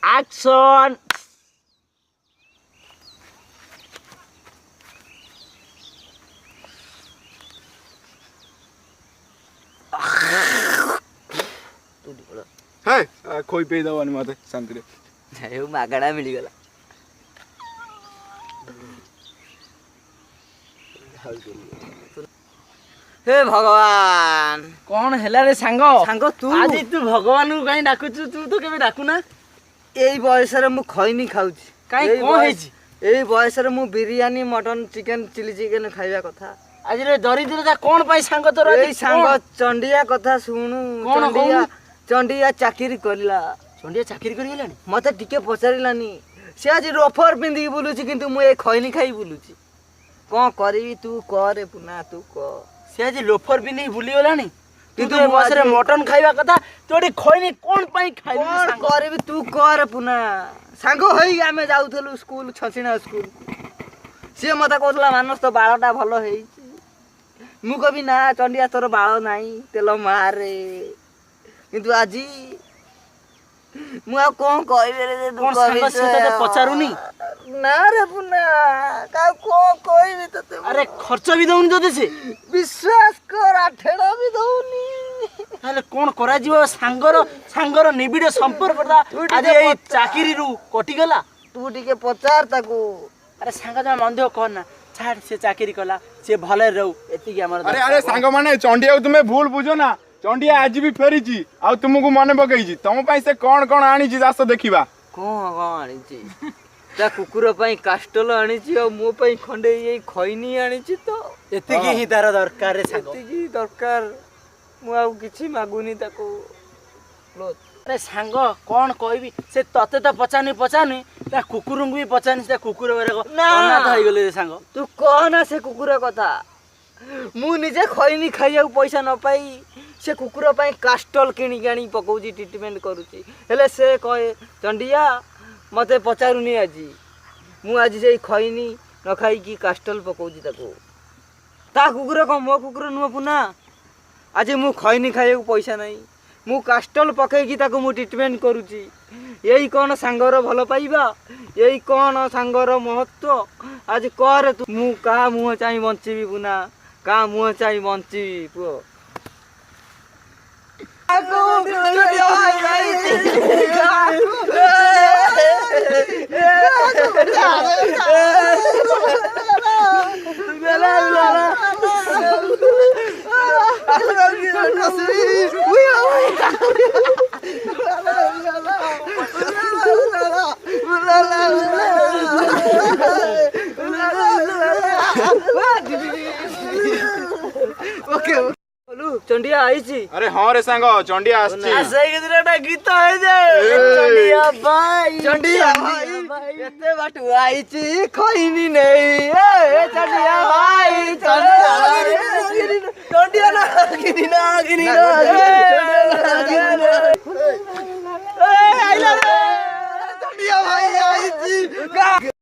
action. Hey, खोई पे दवानी मते शांति रे यो मागड़ा मिली गला हे भगवान कौन हेला रे सांग सांग तू आज तू भगवान को कहीं डाकुଛୁ तू तो केबे डाकू ना एई बयस रे मु खैनी खाउची काई कोन हेची एई बयस रे मु biryani mutton chicken chilli chicken खाइबा कथा आज रे दरिद्रता कोन पाई सांग तोर एई सांग चंडिया कथा सुनु चंडिया चाकरी करला चंडिया चाकरी करी गेलानी मते टिके पचारिलानी से आज रफर पिंदी बुलुची किंतु मु ए खैनी खाई बुलुची कोन करबी तू करे पुना तू क से आज लोफर भी नहीं भूली गलानी किंतु बस रे मटन खाइबा कथा तोडी खैनी कोन पाई खाइबी कोन करबी तू कर पुना सांग होई आमे जाउथलु स्कूल छसिना स्कूल से मते कहला मानस तो बाळटा भलो हेई मु कभी ना चंडिया तोर बाळ नाही तेल मारे किंतु आजी मु आ कोन कहबे रे तू कोन सांग से तते पचारुनी ना रे पुना का को कहबी तते अरे खर्च भी दउनी तो से विश्वास कर आठेड़ा भी दउनी ताले कोन करा जीव सांगर निबिड संपर्क करता आज ए चाकरी रु कटि गला तू टिके पचार ताको अरे सांग जा मन देव कोन ना छाड़ से चाकरी कला से भले रहू एति हमर अरे अरे सांग माने चंडिया तुम्हें भूल बुझो ना चंडिया आज भी फेरीची आ तुमको मने पकईची तम पई से कोन कोन आनीची जास देखिबा कोन आनीची ता कुकुर पई कास्टल आनीची और मो पई खंडे ये खैनी आनीची तो एति की ही तार दरकार रे सांग एति की दरकार मु आ किछि मागुनी ताको लो अरे सांग कोन कहबी से तते तो पचानी ता कुकुर भी पचानी से कुकुर बेरे को अनाथ होई गेले रे सांग तू कहना से कुकुर कथा मु निजे खैनी खाइया पैसा न पाई से कुकुर पई कास्टल किणी गाणी पकौजी ट्रीटमेंट करूची हेले से कहे चंडिया मते पचारुनी आजी मु आज से खैनी न खाई की कास्टल पकौजी ताको ता कुकुर को मो कुकुर नुह पुना आज मु खैनी खाइया पैसा नहीं मु कास्टल पकई ताको मु ट्रीटमेंट करूची यही कौन सांगर भल पाइबा यही कौन सांगर महत्व आज कर तू मु का मुह चाहि बंचीबी पुना का मुह चाहि बंचीबी पुओ ओके चंडिया आईची अरे हां रे सांग चंडिया आछी सही केटा गीत है जे चंडिया भाई एते बाटू आईची खैनी नहीं ए चंडिया भाई चंडिया ना गिरी ना ए आइला रे चंडिया भाई आईची